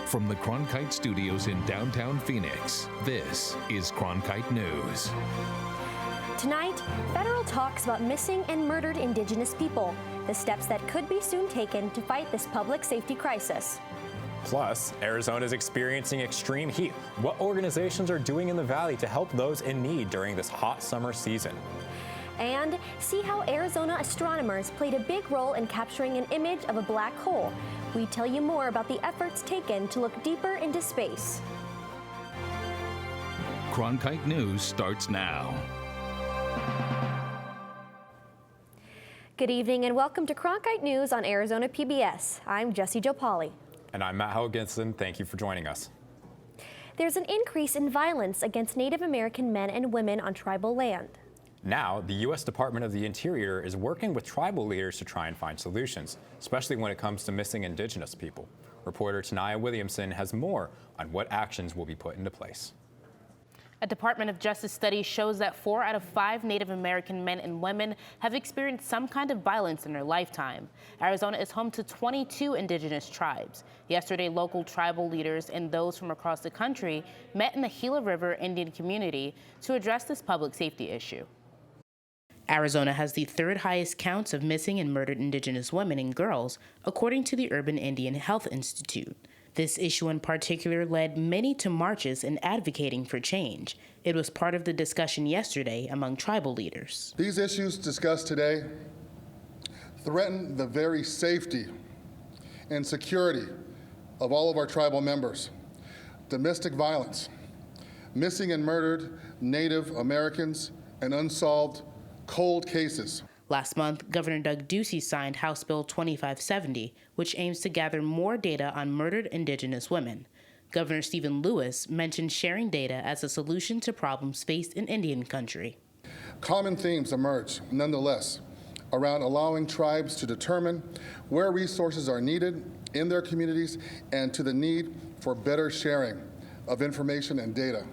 From the Cronkite studios in downtown Phoenix, this is Cronkite News. Tonight, federal talks about missing and murdered indigenous people, the steps that could be soon taken to fight this public safety crisis. Plus, Arizona is experiencing extreme heat. What organizations are doing in the valley to help those in need during this hot summer season? And see how Arizona astronomers played a big role in capturing an image of a black hole. We tell you more about the efforts taken to look deeper into space. Cronkite News starts now. Good evening and welcome to Cronkite News on Arizona PBS. I'm Jessie Jo Pauley. And I'm Matt Hoganson. Thank you for joining us. There's an increase in violence against Native American men and women on tribal land. Now, the U.S. Department of the Interior is working with tribal leaders to try and find solutions, especially when it comes to missing indigenous people. Reporter Tanaya Williamson has more on what actions will be put into place. A Department of Justice study shows that 4 out of 5 Native American men and women have experienced some kind of violence in their lifetime. Arizona is home to 22 indigenous tribes. Yesterday, local tribal leaders and those from across the country met in the Gila River Indian community to address this public safety issue. Arizona has the 3rd highest counts of missing and murdered indigenous women and girls, according to the Urban Indian Health Institute. This issue in particular led many to marches and advocating for change. It was part of the discussion yesterday among tribal leaders. These issues discussed today threaten the very safety and security of all of our tribal members. Domestic violence, missing and murdered Native Americans, and unsolved cold cases. Last month, Governor Doug Ducey signed House Bill 2570, which aims to gather more data on murdered indigenous women. Governor Stephen Lewis mentioned sharing data as a solution to problems faced in Indian country. Common themes emerge, nonetheless, around allowing tribes to determine where resources are needed in their communities and to the need for better sharing of information and data.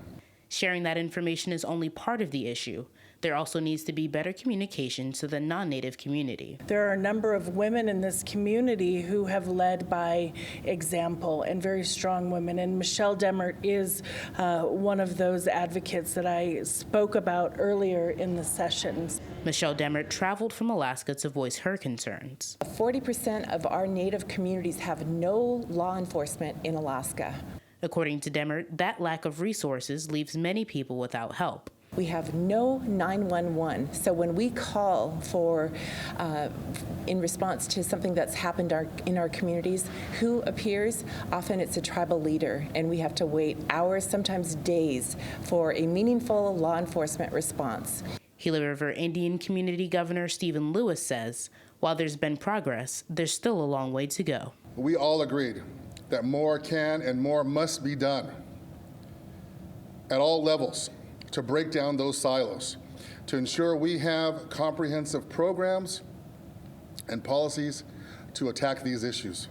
Sharing that information is only part of the issue. There also needs to be better communication to the non-Native community. There are a number of women in this community who have led by example, and very strong women. And Michelle Demert is one of those advocates that I spoke about earlier in the sessions. Michelle Demert traveled from Alaska to voice her concerns. 40% of our Native communities have no law enforcement in Alaska. According to Demert, that lack of resources leaves many people without help. We have no 911, so when we call for, in response to something that's happened in our communities, who appears? Often it's a tribal leader, and we have to wait hours, sometimes days, for a meaningful law enforcement response. Gila River Indian Community Governor Stephen Lewis says, while there's been progress, there's still a long way to go. We all agreed that more can and more must be done at all levels to break down those silos, to ensure we have comprehensive programs and policies to attack these issues.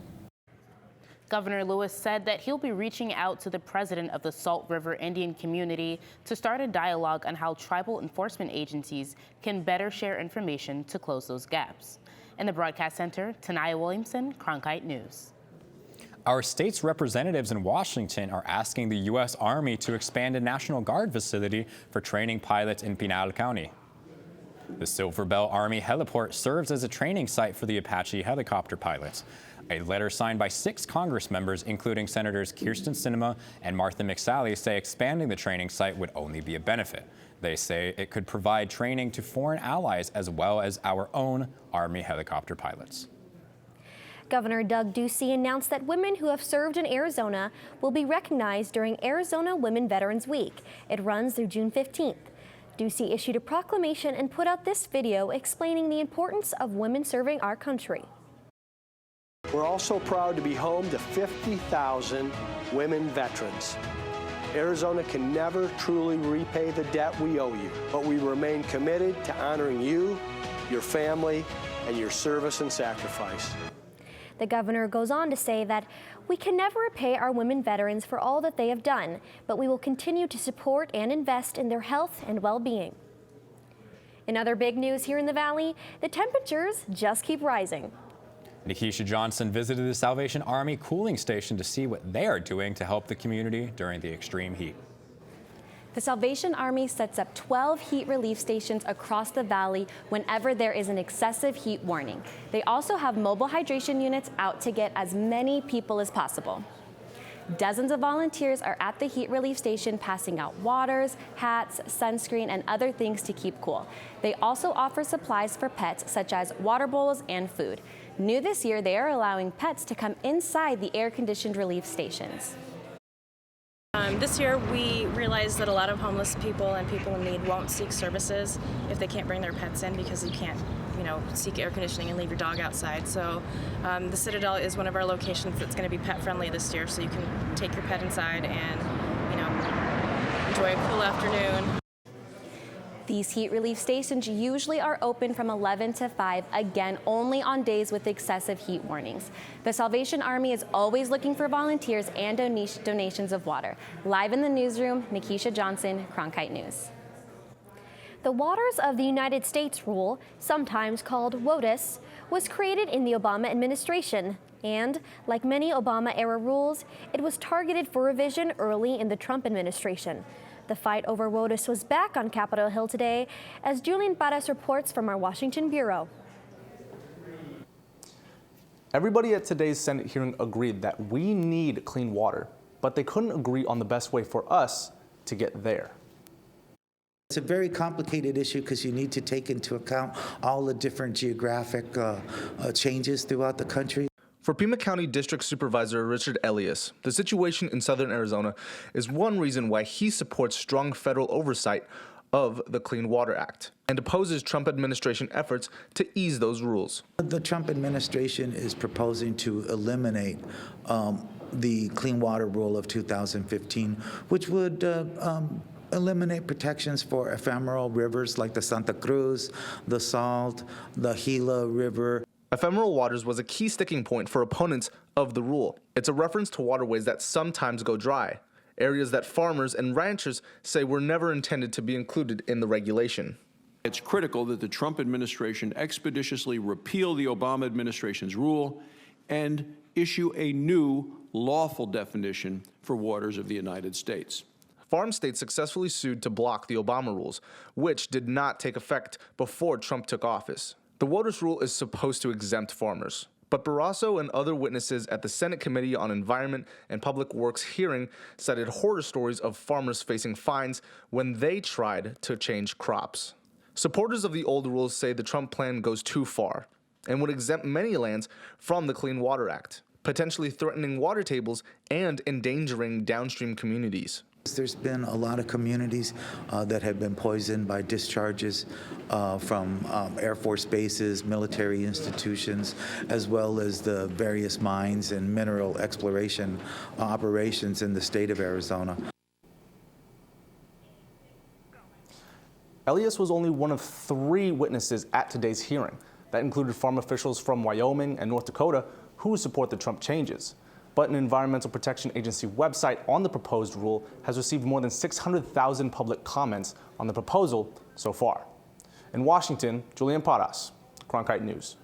Governor Lewis said that he'll be reaching out to the president of the Salt River Indian community to start a dialogue on how tribal enforcement agencies can better share information to close those gaps. In the broadcast center, Tanaya Williamson, Cronkite News. Our state's representatives in Washington are asking the U.S. Army to expand a National Guard facility for training pilots in Pinal County. The Silver Bell Army Heliport serves as a training site for the Apache helicopter pilots. A letter signed by 6 Congress members, including Senators Kirsten Sinema and Martha McSally, say expanding the training site would only be a benefit. They say it could provide training to foreign allies as well as our own Army helicopter pilots. Governor Doug Ducey announced that women who have served in Arizona will be recognized during Arizona Women Veterans Week. It runs through June 15th. Ducey issued a proclamation and put out this video explaining the importance of women serving our country. We're also proud to be home to 50,000 women veterans. Arizona can never truly repay the debt we owe you, but we remain committed to honoring you, your family, and your service and sacrifice. The governor goes on to say that we can never repay our women veterans for all that they have done, but we will continue to support and invest in their health and well-being. In other big news here in the Valley, the temperatures just keep rising. Nikisha Johnson visited the Salvation Army cooling station to see what they are doing to help the community during the extreme heat. The Salvation Army sets up 12 heat relief stations across the valley whenever there is an excessive heat warning. They also have mobile hydration units out to get as many people as possible. Dozens of volunteers are at the heat relief station passing out waters, hats, sunscreen, and other things to keep cool. They also offer supplies for pets such as water bowls and food. New this year, they are allowing pets to come inside the air-conditioned relief stations. This year, we realized that a lot of homeless people and people in need won't seek services if they can't bring their pets in, because you can't, seek air conditioning and leave your dog outside. So the Citadel is one of our locations that's going to be pet friendly this year, so you can take your pet inside and, enjoy a cool afternoon. These heat relief stations usually are open from 11 to 5, again, only on days with excessive heat warnings. The Salvation Army is always looking for volunteers and donations of water. Live in the newsroom, Nikisha Johnson, Cronkite News. The Waters of the United States rule, sometimes called WOTUS, was created in the Obama administration. And, like many Obama-era rules, it was targeted for revision early in the Trump administration. The fight over WOTUS was back on Capitol Hill today, as Julian Paras reports from our Washington bureau. Everybody at today's Senate hearing agreed that we need clean water, but they couldn't agree on the best way for us to get there. It's a very complicated issue because you need to take into account all the different geographic changes throughout the country. For Pima County District Supervisor Richard Elias, the situation in southern Arizona is one reason why he supports strong federal oversight of the Clean Water Act and opposes Trump administration efforts to ease those rules. The Trump administration is proposing to eliminate the Clean Water Rule of 2015, which would eliminate protections for ephemeral rivers like the Santa Cruz, the Salt, the Gila River. Ephemeral waters was a key sticking point for opponents of the rule. It's a reference to waterways that sometimes go dry, areas that farmers and ranchers say were never intended to be included in the regulation. It's critical that the Trump administration expeditiously repeal the Obama administration's rule and issue a new lawful definition for waters of the United States. Farm states successfully sued to block the Obama rules, which did not take effect before Trump took office. The WOTUS rule is supposed to exempt farmers, but Barrasso and other witnesses at the Senate Committee on Environment and Public Works hearing cited horror stories of farmers facing fines when they tried to change crops. Supporters of the old rules say the Trump plan goes too far and would exempt many lands from the Clean Water Act, potentially threatening water tables and endangering downstream communities. There's been a lot of communities that have been poisoned by discharges from Air Force bases, military institutions, as well as the various mines and mineral exploration operations in the state of Arizona. Elias was only one of 3 witnesses at today's hearing. That included farm officials from Wyoming and North Dakota who support the Trump changes. But an Environmental Protection Agency website on the proposed rule has received more than 600,000 public comments on the proposal so far. In Washington, Julian Paras, Cronkite News.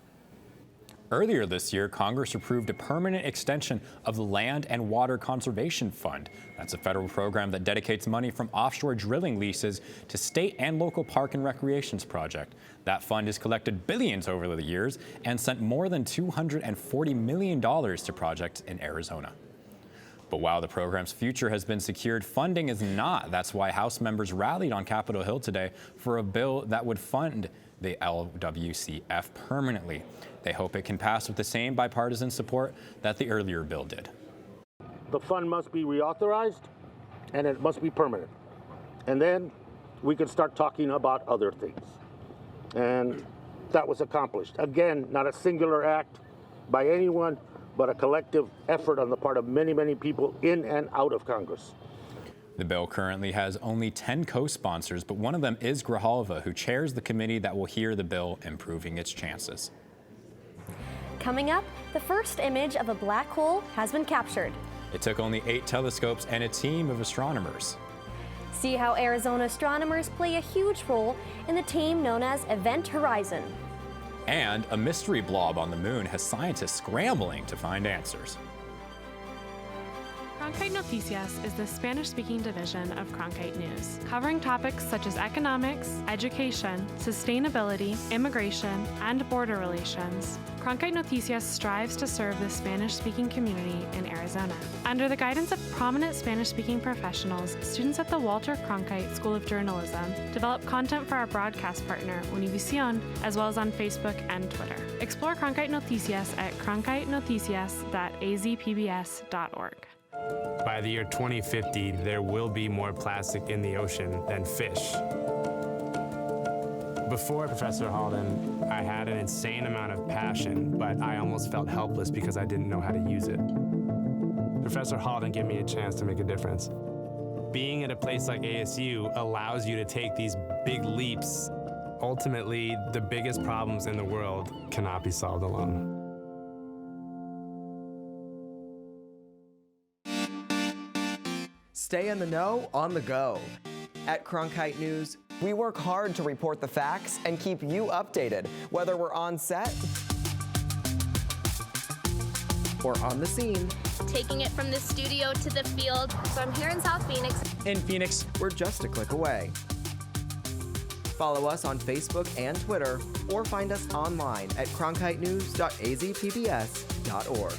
Earlier this year, Congress approved a permanent extension of the Land and Water Conservation Fund. That's a federal program that dedicates money from offshore drilling leases to state and local park and recreations projects. That fund has collected billions over the years and sent more than $240 million to projects in Arizona. But while the program's future has been secured, funding is not. That's why House members rallied on Capitol Hill today for a bill that would fund the LWCF permanently. They hope it can pass with the same bipartisan support that the earlier bill did. The fund must be reauthorized and it must be permanent. And then we can start talking about other things. And that was accomplished. Again, not a singular act by anyone, but a collective effort on the part of many, many people in and out of Congress. The bill currently has only 10 co-sponsors, but one of them is Grijalva, who chairs the committee that will hear the bill, improving its chances. Coming up, the first image of a black hole has been captured. It took only 8 telescopes and a team of astronomers. See how Arizona astronomers play a huge role in the team known as Event Horizon. And a mystery blob on the moon has scientists scrambling to find answers. Cronkite Noticias is the Spanish-speaking division of Cronkite News, covering topics such as economics, education, sustainability, immigration, and border relations. Cronkite Noticias strives to serve the Spanish-speaking community in Arizona. Under the guidance of prominent Spanish-speaking professionals, students at the Walter Cronkite School of Journalism develop content for our broadcast partner, Univision, as well as on Facebook and Twitter. Explore Cronkite Noticias at cronkitenoticias.azpbs.org. By the year 2050, there will be more plastic in the ocean than fish. Before Professor Halden, I had an insane amount of passion, but I almost felt helpless because I didn't know how to use it. Professor Halden gave me a chance to make a difference. Being at a place like ASU allows you to take these big leaps. Ultimately, the biggest problems in the world cannot be solved alone. Stay in the know on the go. At Cronkite News, we work hard to report the facts and keep you updated, whether we're on set or on the scene. Taking it from the studio to the field. So I'm here in South Phoenix. In Phoenix, we're just a click away. Follow us on Facebook and Twitter, or find us online at cronkitenews.azpbs.org.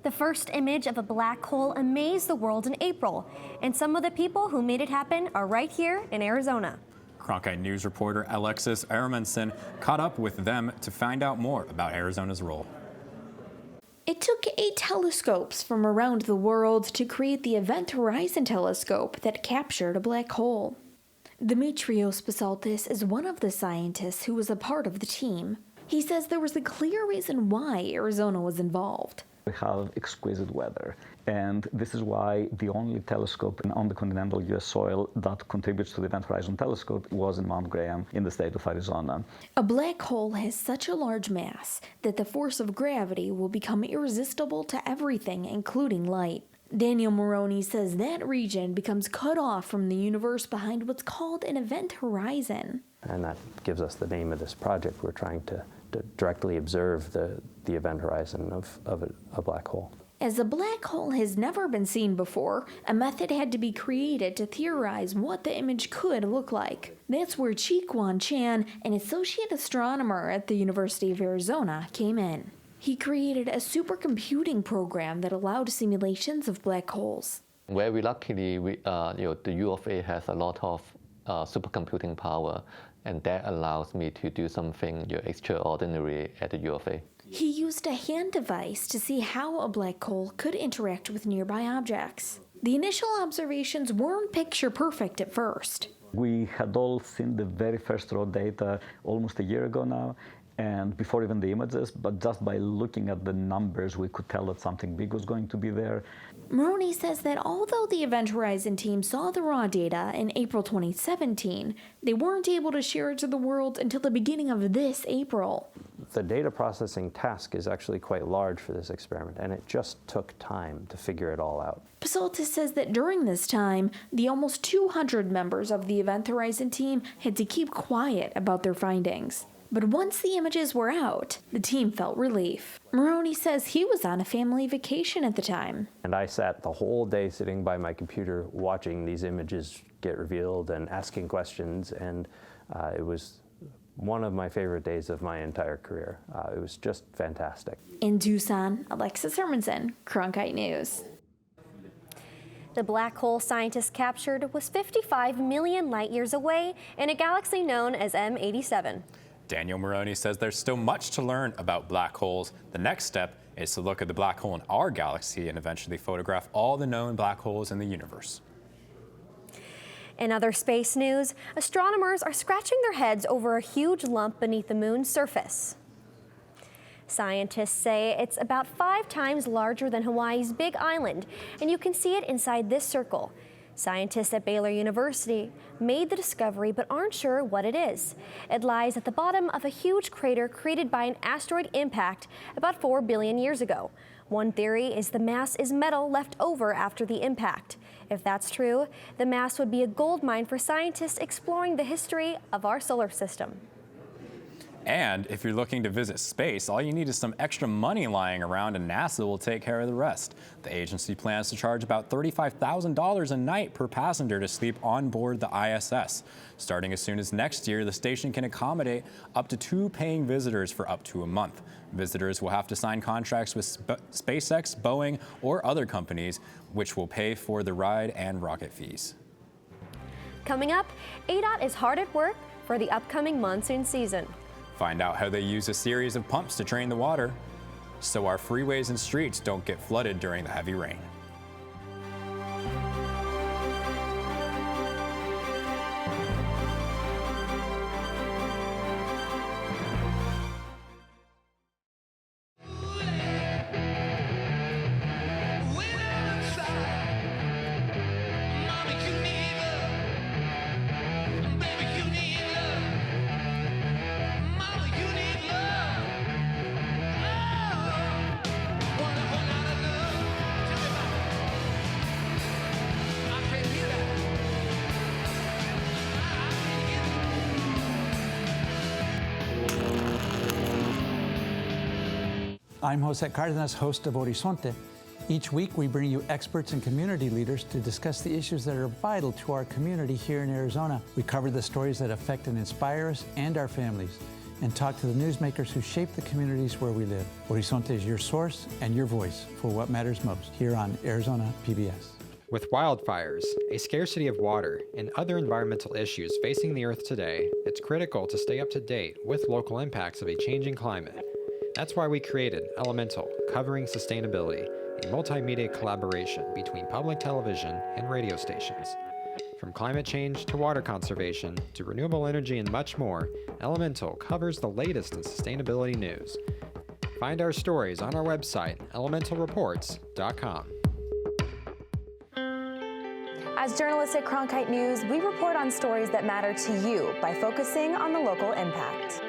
The first image of a black hole amazed the world in April, and some of the people who made it happen are right here in Arizona. Cronkite News reporter Alexis Aramanson caught up with them to find out more about Arizona's role. It took 8 telescopes from around the world to create the Event Horizon telescope that captured a black hole. Demetrios Basaltis is one of the scientists who was a part of the team. He says there was a clear reason why Arizona was involved. We have exquisite weather, and this is why the only telescope on the continental U.S. soil that contributes to the Event Horizon telescope was in Mount Graham in the state of Arizona. A black hole has such a large mass that the force of gravity will become irresistible to everything, including light. Daniel Moroney says that region becomes cut off from the universe behind what's called an event horizon. And that gives us the name of this project. We're trying to directly observe the event horizon of a black hole. As a black hole has never been seen before, a method had to be created to theorize what the image could look like. That's where Chi-Kwan Chan, an associate astronomer at the University of Arizona, came in. He created a supercomputing program that allowed simulations of black holes. Very luckily, the U of A has a lot of supercomputing power, and that allows me to do something extraordinary at the U of A. He used a hand device to see how a black hole could interact with nearby objects. The initial observations weren't picture perfect at first. We had all seen the very first raw data almost a year ago now, and before even the images, but just by looking at the numbers, we could tell that something big was going to be there. Moroney says that although the Event Horizon team saw the raw data in April 2017, they weren't able to share it to the world until the beginning of this April. The data processing task is actually quite large for this experiment, and it just took time to figure it all out. Basaltis says that during this time, the almost 200 members of the Event Horizon team had to keep quiet about their findings. But once the images were out, the team felt relief. Moroney says he was on a family vacation at the time. And I sat the whole day sitting by my computer watching these images get revealed and asking questions, and it was one of my favorite days of my entire career. It was just fantastic. In Tucson, Alexis Hermanson, Cronkite News. The black hole scientists captured was 55 million light years away in a galaxy known as M87. Daniel Moroney says there's still much to learn about black holes. The next step is to look at the black hole in our galaxy and eventually photograph all the known black holes in the universe. In other space news, astronomers are scratching their heads over a huge lump beneath the moon's surface. Scientists say it's about 5 times larger than Hawaii's Big Island, and you can see it inside this circle. Scientists at Baylor University made the discovery but aren't sure what it is. It lies at the bottom of a huge crater created by an asteroid impact about 4 billion years ago. One theory is the mass is metal left over after the impact. If that's true, the mass would be a gold mine for scientists exploring the history of our solar system. And if you're looking to visit space, all you need is some extra money lying around and NASA will take care of the rest. The agency plans to charge about $35,000 a night per passenger to sleep on board the ISS. Starting as soon as next year, the station can accommodate up to 2 paying visitors for up to a month. Visitors will have to sign contracts with SpaceX, Boeing, or other companies, which will pay for the ride and rocket fees. Coming up, ADOT is hard at work for the upcoming monsoon season. Find out how they use a series of pumps to drain the water so our freeways and streets don't get flooded during the heavy rain. I'm Jose Cardenas, host of Horizonte. Each week, we bring you experts and community leaders to discuss the issues that are vital to our community here in Arizona. We cover the stories that affect and inspire us and our families, and talk to the newsmakers who shape the communities where we live. Horizonte is your source and your voice for what matters most here on Arizona PBS. With wildfires, a scarcity of water, and other environmental issues facing the Earth today, it's critical to stay up to date with local impacts of a changing climate. That's why we created Elemental, covering sustainability, a multimedia collaboration between public television and radio stations. From climate change to water conservation to renewable energy and much more, Elemental covers the latest in sustainability news. Find our stories on our website, elementalreports.com. As journalists at Cronkite News, we report on stories that matter to you by focusing on the local impact.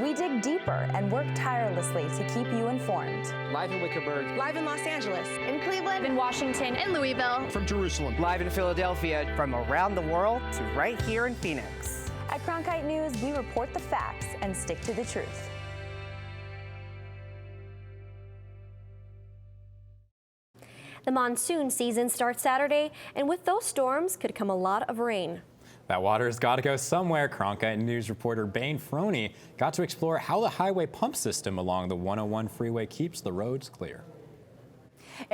We dig deeper and work tirelessly to keep you informed. Live in Wickerburg. Live in Los Angeles. In Cleveland, in Washington, in Louisville. From Jerusalem. Live in Philadelphia. From around the world to right here in Phoenix. At Cronkite News, we report the facts and stick to the truth. The monsoon season starts Saturday, and with those storms could come a lot of rain. That water's got to go somewhere. Cronkite News reporter Bane Froney got to explore how the highway pump system along the 101 freeway keeps the roads clear.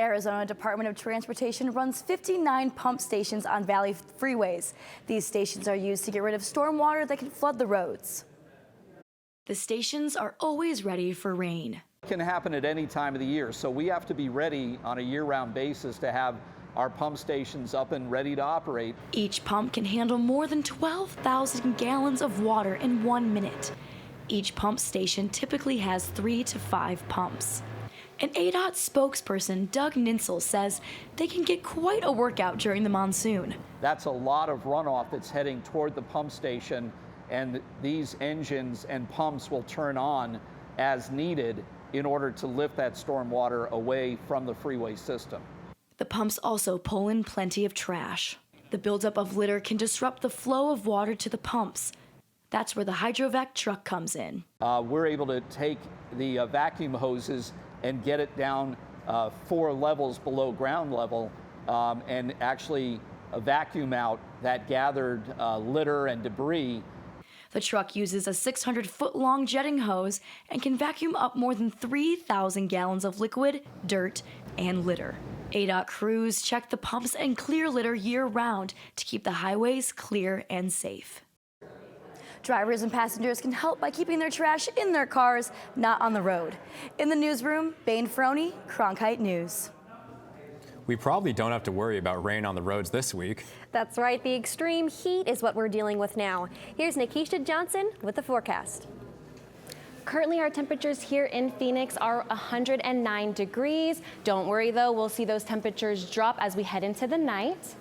Arizona Department of Transportation runs 59 pump stations on valley freeways. These stations are used to get rid of stormwater that can flood the roads. The stations are always ready for rain. It can happen at any time of the year, so we have to be ready on a year-round basis to have our pump stations up and ready to operate. Each pump can handle more than 12,000 gallons of water in 1 minute. Each pump station typically has 3 to 5 pumps. An ADOT spokesperson, Doug Ninsel, says they can get quite a workout during the monsoon. That's a lot of runoff that's heading toward the pump station, and these engines and pumps will turn on as needed in order to lift that storm water away from the freeway system. The pumps also pull in plenty of trash. The buildup of litter can disrupt the flow of water to the pumps. That's where the hydrovac truck comes in. We're able to take the vacuum hoses and get it down 4 levels below ground level and actually vacuum out that gathered litter and debris. The truck uses a 600-foot-long jetting hose and can vacuum up more than 3,000 gallons of liquid, dirt, and litter. ADOT crews check the pumps and clear litter year-round to keep the highways clear and safe. Drivers and passengers can help by keeping their trash in their cars, not on the road. In the newsroom, Bane Froney, Cronkite News. We probably don't have to worry about rain on the roads this week. That's right, the extreme heat is what we're dealing with now. Here's Nikisha Johnson with the forecast. Currently, our temperatures here in Phoenix are 109 degrees. Don't worry though, we'll see those temperatures drop as we head into the night.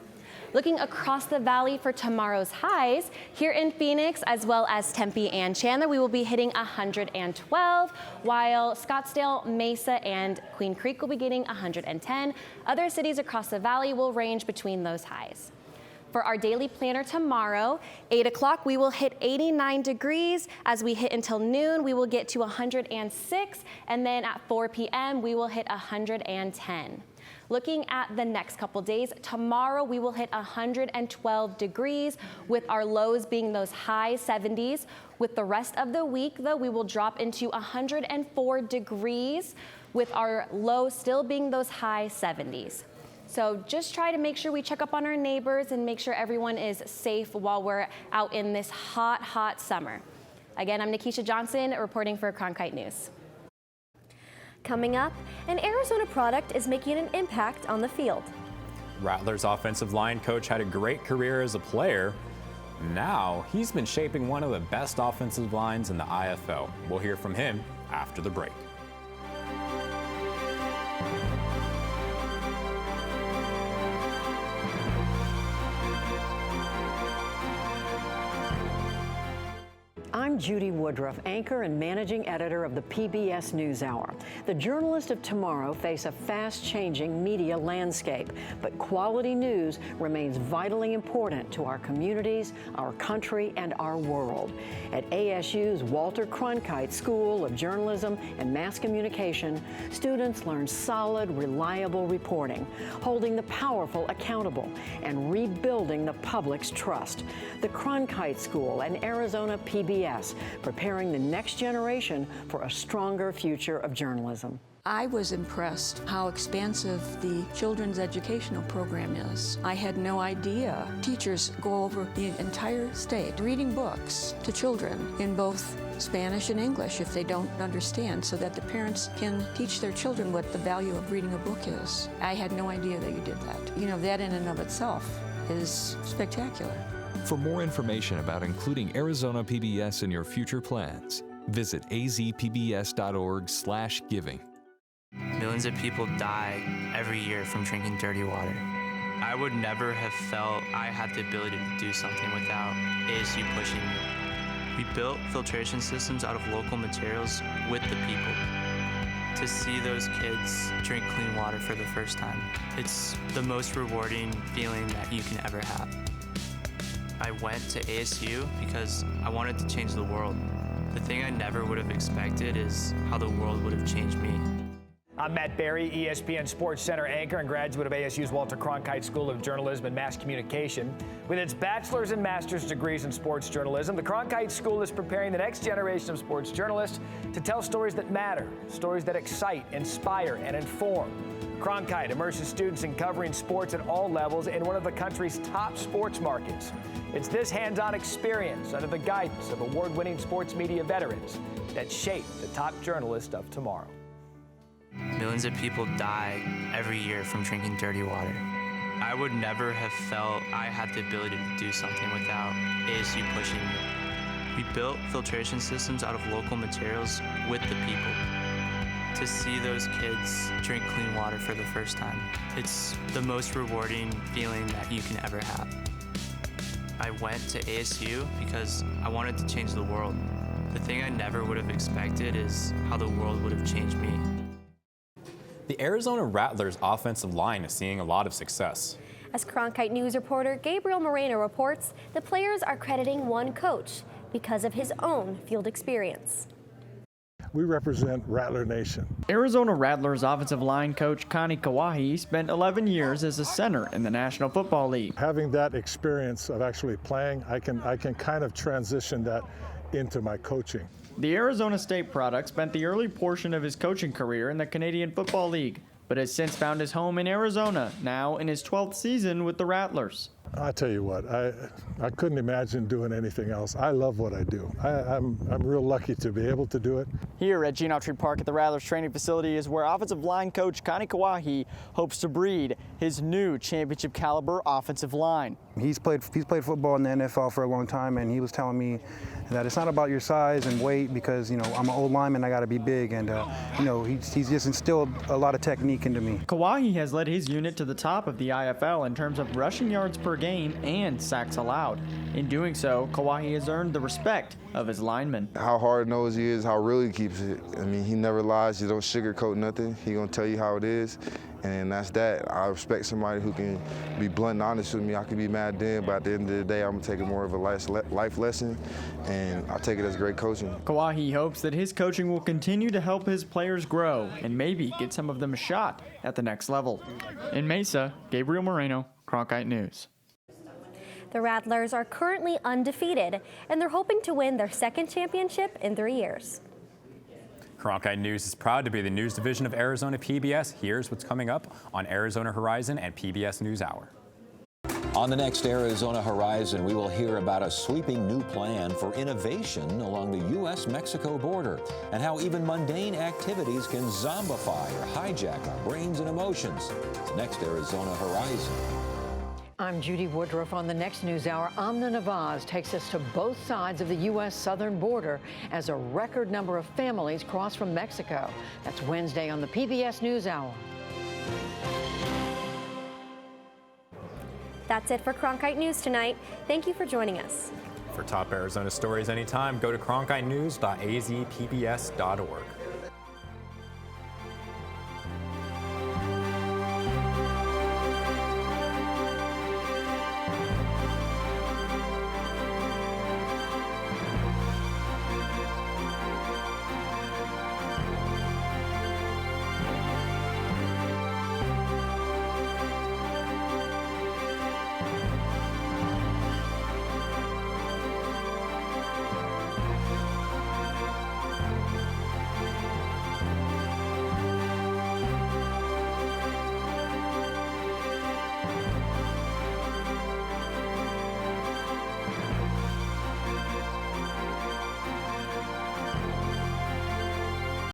Looking across the valley for tomorrow's highs, here in Phoenix as well as Tempe and Chandler, we will be hitting 112, while Scottsdale, Mesa, and Queen Creek will be getting 110. Other cities across the valley will range between those highs. For our daily planner tomorrow, 8 o'clock, we will hit 89 degrees. As we hit until noon, we will get to 106, and then at 4 p.m., we will hit 110. Looking at the next couple days, tomorrow we will hit 112 degrees with our lows being those high 70s. With the rest of the week, though, we will drop into 104 degrees with our low still being those high 70s. So just try to make sure we check up on our neighbors and make sure everyone is safe while we're out in this hot, hot summer. Again, I'm Nikisha Johnson reporting for Cronkite News. Coming up, an Arizona product is making an impact on the field. Rattlers offensive line coach had a great career as a player. Now he's been shaping one of the best offensive lines in the IFL. We'll hear from him after the break. I'm Judy Woodruff, anchor and managing editor of the PBS NewsHour. The journalists of tomorrow face a fast-changing media landscape, but quality news remains vitally important to our communities, our country, and our world. At ASU's Walter Cronkite School of Journalism and Mass Communication, students learn solid, reliable reporting, holding the powerful accountable, and rebuilding the public's trust. The Cronkite School and Arizona PBS, preparing the next generation for a stronger future of journalism. I was impressed how expansive the children's educational program is. I had no idea teachers go over the entire state reading books to children in both Spanish and English if they don't understand, so that the parents can teach their children what the value of reading a book is. I had no idea that you did that. You know, that in and of itself is spectacular. For more information about including Arizona PBS in your future plans, visit azpbs.org/giving. Millions of people die every year from drinking dirty water. I would never have felt I had the ability to do something without ASU pushing me. We built filtration systems out of local materials with the people. To see those kids drink clean water for the first time, it's the most rewarding feeling that you can ever have. I went to ASU because I wanted to change the world. The thing I never would have expected is how the world would have changed me. I'm Matt Berry, ESPN Sports Center anchor and graduate of ASU's Walter Cronkite School of Journalism and Mass Communication. With its bachelor's and master's degrees in sports journalism, the Cronkite School is preparing the next generation of sports journalists to tell stories that matter, stories that excite, inspire, and inform. Cronkite immerses students in covering sports at all levels in one of the country's top sports markets. It's this hands-on experience under the guidance of award-winning sports media veterans that shape the top journalists of tomorrow. Millions of people die every year from drinking dirty water. I would never have felt I had the ability to do something without ASU pushing me. We built filtration systems out of local materials with the people. To see those kids drink clean water for the first time, it's the most rewarding feeling that you can ever have. I went to ASU because I wanted to change the world. The thing I never would have expected is how the world would have changed me. The Arizona Rattlers offensive line is seeing a lot of success. As Cronkite News reporter Gabriel Moreno reports, the players are crediting one coach because of his own field experience. We represent Rattler Nation. Arizona Rattlers offensive line coach Connie Kawahi spent 11 years as a center in the National Football League. Having that experience of actually playing, I can kind of transition that into my coaching. The Arizona State product spent the early portion of his coaching career in the Canadian Football League, but has since found his home in Arizona, now in his 12th season with the Rattlers. I tell you what, I couldn't imagine doing anything else. I love what I do. I'm real lucky to be able to do it. Here at Gene Autry Park at the Rattlers training facility is where offensive line coach Connie Kawahi hopes to breed his new championship caliber offensive line. He's played football in the NFL for a long time, and he was telling me that it's not about your size and weight because, I'm an old lineman, I got to be big, and, he's just instilled a lot of technique into me. Kauahi has led his unit to the top of the IFL in terms of rushing yards per game and sacks allowed. In doing so, Kauahi has earned the respect of his linemen. How hard-nosed he is, how real he keeps it. I mean, he never lies, he don't sugarcoat nothing. He gonna tell you how it is, and that's that. I respect somebody who can be blunt and honest with me. I can be mad then, but at the end of the day, I'm gonna take it more of a life lesson, and I take it as great coaching. Kauahi hopes that his coaching will continue to help his players grow and maybe get some of them a shot at the next level. In Mesa, Gabriel Moreno, Cronkite News. The Rattlers are currently undefeated, and they're hoping to win their second championship in 3 years. Cronkite News is proud to be the news division of Arizona PBS. Here's what's coming up on Arizona Horizon and PBS NewsHour. On the next Arizona Horizon, we will hear about a sweeping new plan for innovation along the U.S.-Mexico border and how even mundane activities can zombify or hijack our brains and emotions. It's next Arizona Horizon. I'm Judy Woodruff. On the next NewsHour, Amna Nawaz takes us to both sides of the U.S. southern border as a record number of families cross from Mexico. That's Wednesday on the PBS NewsHour. That's it for Cronkite News tonight. Thank you for joining us. For top Arizona stories anytime, go to cronkitenews.azpbs.org.